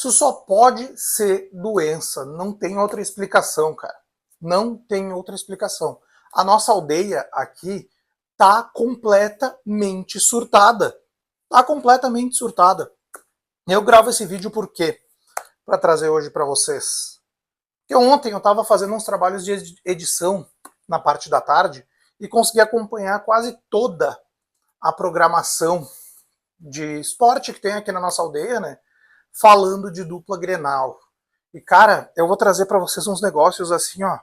Isso só pode ser doença, não tem outra explicação, cara. Não tem outra explicação. A nossa aldeia aqui tá completamente surtada. Tá completamente surtada. Eu gravo esse vídeo por quê? Para trazer hoje para vocês. Porque ontem eu estava fazendo uns trabalhos de edição na parte da tarde e consegui acompanhar quase toda a programação de esporte que tem aqui na nossa aldeia, né? Falando de dupla Grenal. E cara, eu vou trazer para vocês uns negócios assim, ó,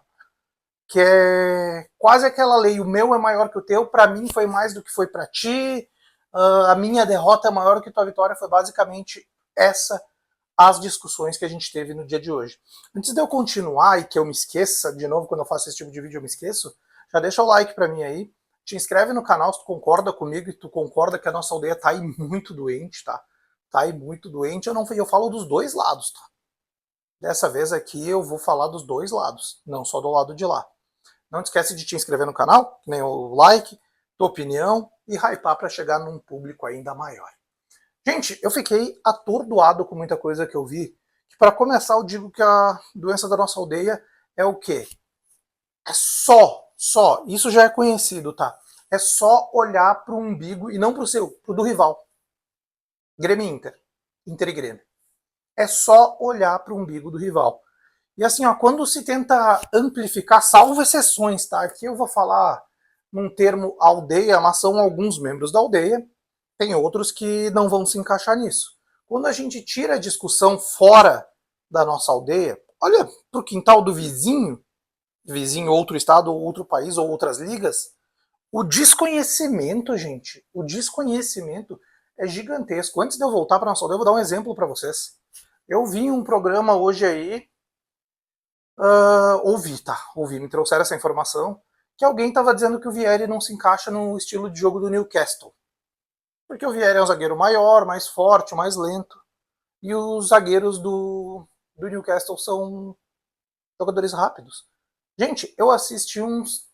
que é quase aquela lei, o meu é maior que o teu, para mim foi mais do que foi para ti, a minha derrota é maior que tua vitória, foi basicamente essa as discussões que a gente teve no dia de hoje. Antes de eu continuar e que eu me esqueça, de novo, quando eu faço esse tipo de vídeo eu me esqueço, já deixa o like para mim aí, te inscreve no canal se tu concorda comigo e tu concorda que a nossa aldeia tá aí muito doente, tá? Tá aí muito doente, eu falo dos dois lados, tá? Dessa vez aqui eu vou falar dos dois lados, não só do lado de lá. Não te esquece de te inscrever no canal, nem o like, tua opinião e hypar para chegar num público ainda maior. Gente, eu fiquei atordoado com muita coisa que eu vi. Que para começar, eu digo que a doença da nossa aldeia é o quê? É só, isso já é conhecido, tá? É só olhar pro umbigo e não pro seu, pro do rival. Grêmio e Inter. Inter e Grêmio. É só olhar pro umbigo do rival. E assim, ó, quando se tenta amplificar, salvo exceções, tá? Aqui eu vou falar num termo aldeia, mas são alguns membros da aldeia, tem outros que não vão se encaixar nisso. Quando a gente tira a discussão fora da nossa aldeia, olha pro quintal do vizinho, outro estado, ou outro país, ou outras ligas, o desconhecimento, gente, o desconhecimento é gigantesco. Antes de eu voltar para nossa aldeia, eu vou dar um exemplo para vocês. Eu vi um programa hoje aí, ouvi, me trouxeram essa informação, que alguém estava dizendo que o Vieri não se encaixa no estilo de jogo do Newcastle. Porque o Vieri é um zagueiro maior, mais forte, mais lento. E os zagueiros do Newcastle são jogadores rápidos. Gente, eu assisti uns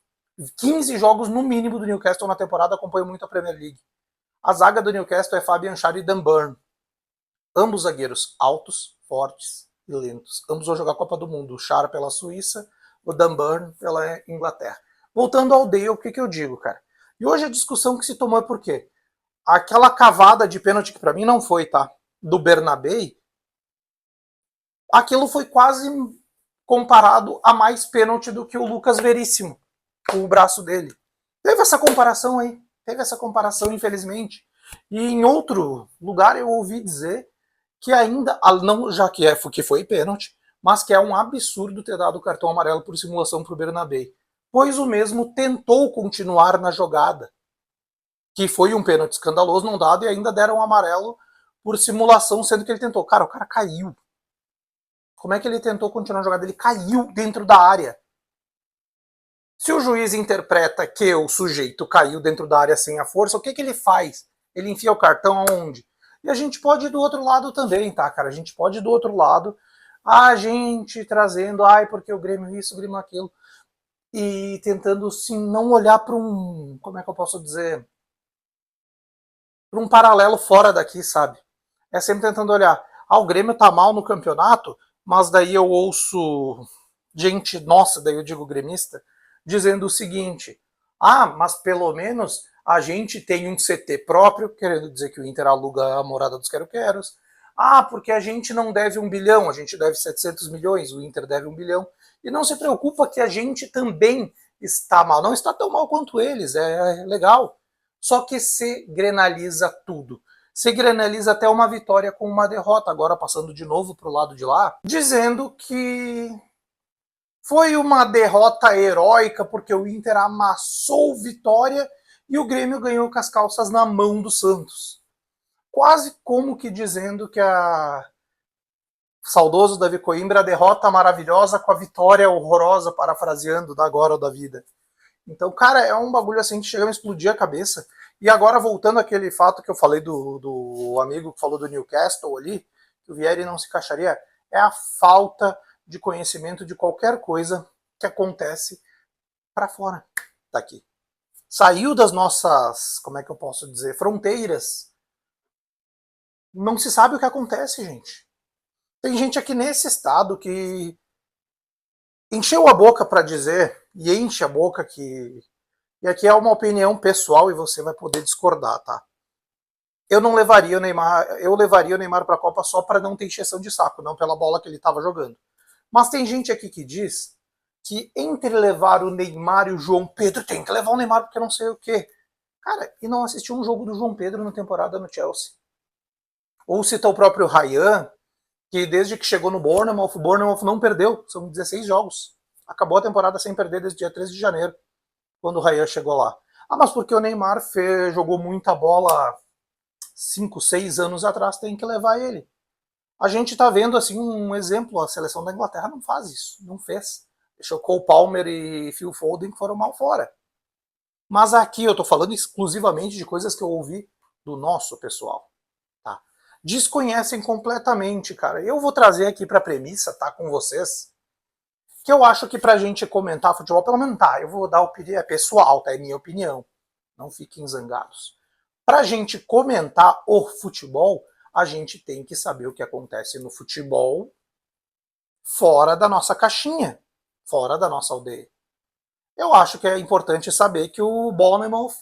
15 jogos no mínimo do Newcastle na temporada, acompanho muito a Premier League. A zaga do Newcastle é Fabian Schär e Dan Burn. Ambos zagueiros altos, fortes e lentos. Ambos vão jogar a Copa do Mundo. O Schär pela Suíça, o Dan Burn pela Inglaterra. Voltando ao Dale, o que eu digo, cara? E hoje a discussão que se tomou é por quê? Aquela cavada de pênalti que pra mim não foi, tá? Do Bernabei, aquilo foi quase comparado a mais pênalti do que o Lucas Veríssimo, com o braço dele. Teve essa comparação aí, infelizmente. E em outro lugar eu ouvi dizer que ainda, não já que foi pênalti, mas que é um absurdo ter dado o cartão amarelo por simulação para o Bernabei, pois o mesmo tentou continuar na jogada, que foi um pênalti escandaloso não dado e ainda deram um amarelo por simulação, sendo que ele tentou. Cara, o cara caiu. Como é que ele tentou continuar a jogada? Ele caiu dentro da área. Se o juiz interpreta que o sujeito caiu dentro da área sem a força, o que ele faz? Ele enfia o cartão aonde? E a gente pode ir do outro lado também, tá, cara? A gente pode ir do outro lado, a gente trazendo, porque o Grêmio isso, o Grêmio aquilo, e tentando, sim, não olhar para um, como é que eu posso dizer, para um paralelo fora daqui, sabe? É sempre tentando olhar, o Grêmio tá mal no campeonato, mas daí eu ouço gente, nossa, daí eu digo gremista, dizendo o seguinte, mas pelo menos a gente tem um CT próprio, querendo dizer que o Inter aluga a morada dos quero-queros, porque a gente não deve 1 bilhão, a gente deve 700 milhões, o Inter deve 1 bilhão, e não se preocupa que a gente também está mal, não está tão mal quanto eles, é legal, só que se grenaliza tudo. Se granaliza até uma vitória com uma derrota, agora passando de novo para o lado de lá, dizendo que foi uma derrota heróica porque o Inter amassou Vitória e o Grêmio ganhou com as calças na mão do Santos. Quase como que dizendo que a saudoso Davi Coimbra, a derrota maravilhosa com a vitória horrorosa, parafraseando da agora ou da vida. Então, cara, é um bagulho assim que chega a me explodir a cabeça. E agora, voltando àquele fato que eu falei do amigo que falou do Newcastle ali, que o Vieri não se encaixaria, é a falta de conhecimento de qualquer coisa que acontece para fora daqui. Saiu das nossas, como é que eu posso dizer, fronteiras. Não se sabe o que acontece, gente. Tem gente aqui nesse estado que encheu a boca para dizer, e enche a boca que... E aqui é uma opinião pessoal e você vai poder discordar, tá? Eu não levaria o Neymar, eu levaria o Neymar para a Copa só para não ter encheção de saco, não pela bola que ele estava jogando. Mas tem gente aqui que diz que entre levar o Neymar e o João Pedro, tem que levar o Neymar porque não sei o quê. Cara, e não assistiu um jogo do João Pedro na temporada no Chelsea. Ou cita o próprio Ryan, que desde que chegou no Bournemouth, o Bournemouth não perdeu, são 16 jogos. Acabou a temporada sem perder desde o dia 13 de janeiro, quando o Ryan chegou lá. Ah, mas porque o Neymar jogou muita bola 5, 6 anos atrás, tem que levar ele. A gente tá vendo assim um exemplo, a seleção da Inglaterra não faz isso, não fez. Deixou Cole Palmer e Phil Foden que foram mal fora. Mas aqui eu tô falando exclusivamente de coisas que eu ouvi do nosso pessoal. Tá? Desconhecem completamente, cara. Eu vou trazer aqui pra premissa, tá, com vocês, que eu acho que pra gente comentar futebol, pelo menos tá, eu vou dar opinião, é pessoal, tá, é minha opinião. Não fiquem zangados. Pra gente comentar o futebol, a gente tem que saber o que acontece no futebol fora da nossa caixinha, fora da nossa aldeia. Eu acho que é importante saber que o Bournemouth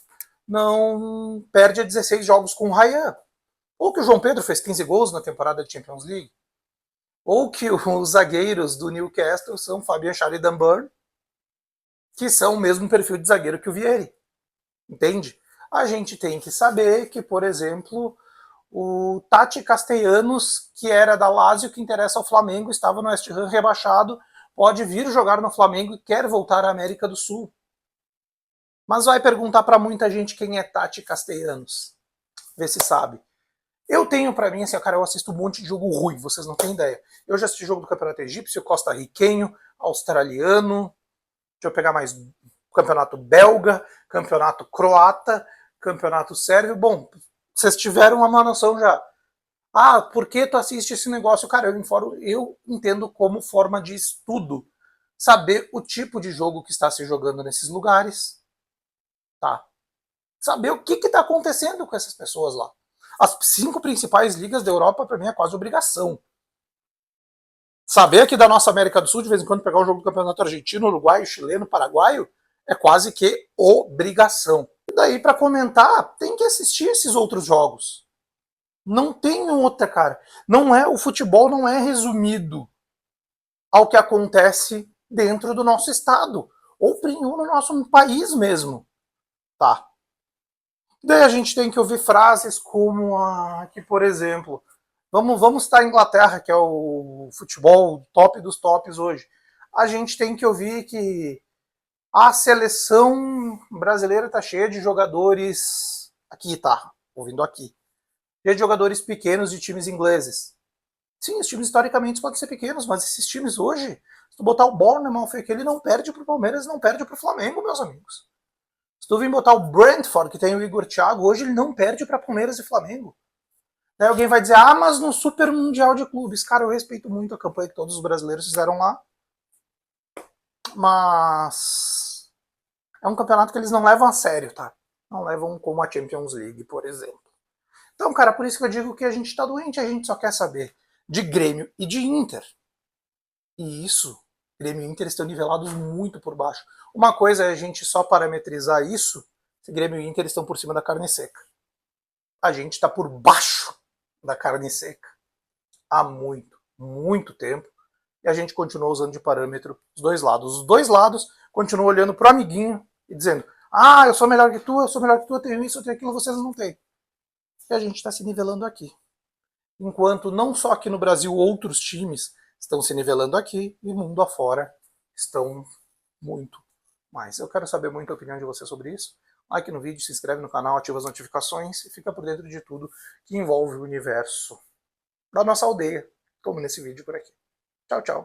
não perde 16 jogos com o Ryan, ou que o João Pedro fez 15 gols na temporada de Champions League, ou que os zagueiros do Newcastle são Fabian Schär e Dan Burn, que são o mesmo perfil de zagueiro que o Vieri. Entende? A gente tem que saber que, por exemplo, o Tati Castellanos, que era da Lazio, que interessa ao Flamengo, estava no West Ham rebaixado, pode vir jogar no Flamengo e quer voltar à América do Sul. Mas vai perguntar para muita gente quem é Tati Castellanos. Vê se sabe. Eu tenho para mim, assim, cara, eu assisto um monte de jogo ruim, vocês não têm ideia. Eu já assisti jogo do Campeonato Egípcio, Costa-Riquenho, australiano, deixa eu pegar mais, Campeonato Belga, Campeonato Croata, Campeonato Sérvio. Bom, vocês tiveram uma noção já. Ah, por que tu assiste esse negócio? Cara, eu entendo como forma de estudo. Saber o tipo de jogo que está se jogando nesses lugares. Tá? Saber o que está acontecendo com essas pessoas lá. As 5 principais ligas da Europa, para mim, é quase obrigação. Saber aqui da nossa América do Sul, de vez em quando pegar um jogo do Campeonato Argentino, Uruguaio, Chileno, Paraguaio, é quase que obrigação. E daí, para comentar, tem que assistir esses outros jogos. Não tem outra, cara. Não é, o futebol não é resumido ao que acontece dentro do nosso estado, ou no nosso país mesmo. Tá? Daí a gente tem que ouvir frases como que, por exemplo, vamos estar em Inglaterra, que é o futebol top dos tops hoje. A gente tem que ouvir que a seleção brasileira está cheia de jogadores. Aqui, tá? Ouvindo aqui. Cheia de jogadores pequenos de times ingleses. Sim, os times historicamente podem ser pequenos, mas esses times hoje, se tu botar o Bournemouth aqui, ele não perde pro Palmeiras, não perde pro Flamengo, meus amigos. Se tu vir botar o Brentford, que tem o Igor Thiago, hoje ele não perde para Palmeiras e Flamengo. Daí alguém vai dizer, ah, mas no Super Mundial de Clubes. Cara, eu respeito muito a campanha que todos os brasileiros fizeram lá. Mas é um campeonato que eles não levam a sério, tá? Não levam como a Champions League, por exemplo. Então, cara, por isso que eu digo que a gente tá doente, a gente só quer saber de Grêmio e de Inter. E isso, Grêmio e Inter estão nivelados muito por baixo. Uma coisa é a gente só parametrizar isso, se Grêmio e Inter estão por cima da carne seca. A gente está por baixo da carne seca há muito, muito tempo. E a gente continua usando de parâmetro os dois lados. Os dois lados continuam olhando pro amiguinho e dizendo, ah, eu sou melhor que tu, eu tenho isso, eu tenho aquilo, vocês não têm. E a gente está se nivelando aqui. Enquanto não só aqui no Brasil outros times estão se nivelando aqui e mundo afora estão muito mais. Eu quero saber muito a opinião de você sobre isso. Like no vídeo, se inscreve no canal, ativa as notificações e fica por dentro de tudo que envolve o universo da nossa aldeia, como nesse vídeo por aqui. Tchau, tchau.